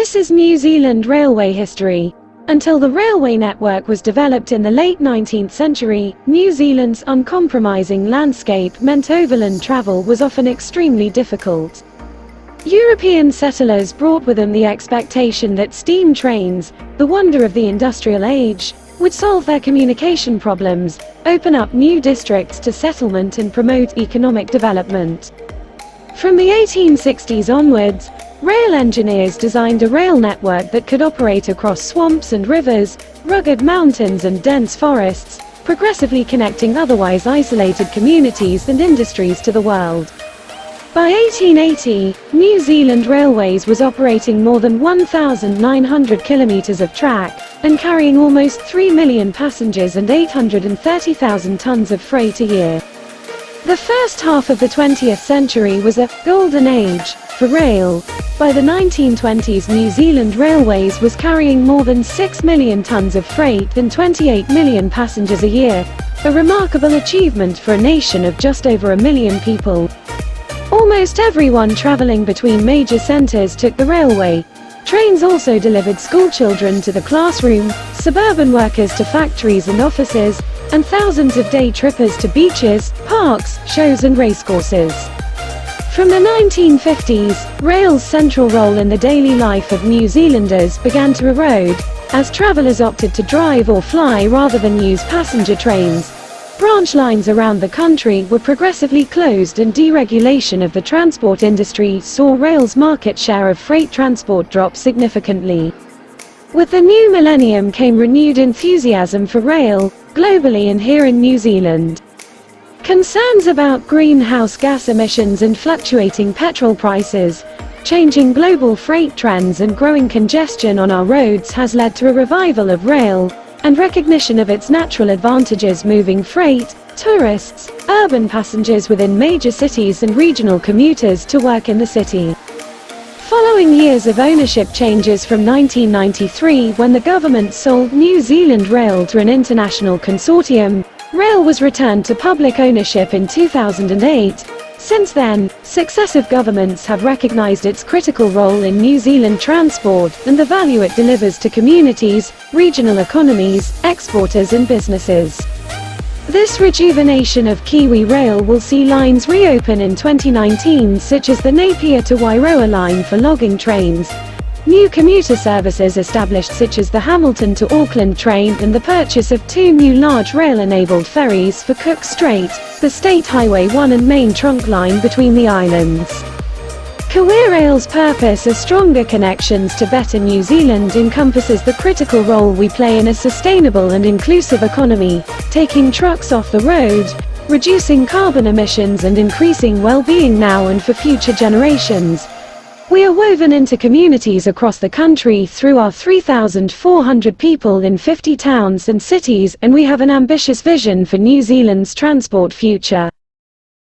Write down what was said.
This is New Zealand railway history. Until the railway network was developed in the late 19th century, New Zealand's uncompromising landscape meant overland travel was often extremely difficult. European settlers brought with them the expectation that steam trains, the wonder of the industrial age, would solve their communication problems, open up new districts to settlement and promote economic development. From the 1860s onwards, rail engineers designed a rail network that could operate across swamps and rivers, rugged mountains and dense forests, progressively connecting otherwise isolated communities and industries to the world. By 1880, New Zealand Railways was operating more than 1,900 kilometers of track, and carrying almost 3 million passengers and 830,000 tons of freight a year. The first half of the 20th century was a golden age for rail. By the 1920s, New Zealand Railways was carrying more than 6 million tons of freight and 28 million passengers a year, a remarkable achievement for a nation of just over 1 million people. Almost everyone traveling between major centers took the railway. Trains also delivered schoolchildren to the classroom, suburban workers to factories and offices, and thousands of day trippers to beaches, parks, shows and racecourses. From the 1950s, rail's central role in the daily life of New Zealanders began to erode, as travelers opted to drive or fly rather than use passenger trains. Branch lines around the country were progressively closed, and deregulation of the transport industry saw rail's market share of freight transport drop significantly. With the new millennium came renewed enthusiasm for rail, globally and here in New Zealand. Concerns about greenhouse gas emissions and fluctuating petrol prices, changing global freight trends and growing congestion on our roads has led to a revival of rail, and recognition of its natural advantages moving freight, tourists, urban passengers within major cities and regional commuters to work in the city. Following years of ownership changes from 1993, when the government sold New Zealand Rail to an international consortium, rail was returned to public ownership in 2008. Since then, successive governments have recognized its critical role in New Zealand transport and the value it delivers to communities, regional economies, exporters and businesses. This rejuvenation of Kiwi rail will see lines reopen in 2019, such as the Napier to Wairoa line for logging trains, new commuter services established such as the Hamilton to Auckland train, and the purchase of 2 new large rail-enabled ferries for Cook Strait, the State Highway 1 and main trunk line between the islands. Kiwi Rail's purpose of stronger connections to better New Zealand encompasses the critical role we play in a sustainable and inclusive economy, taking trucks off the road, reducing carbon emissions and increasing well-being now and for future generations. We are woven into communities across the country through our 3,400 people in 50 towns and cities, and we have an ambitious vision for New Zealand's transport future.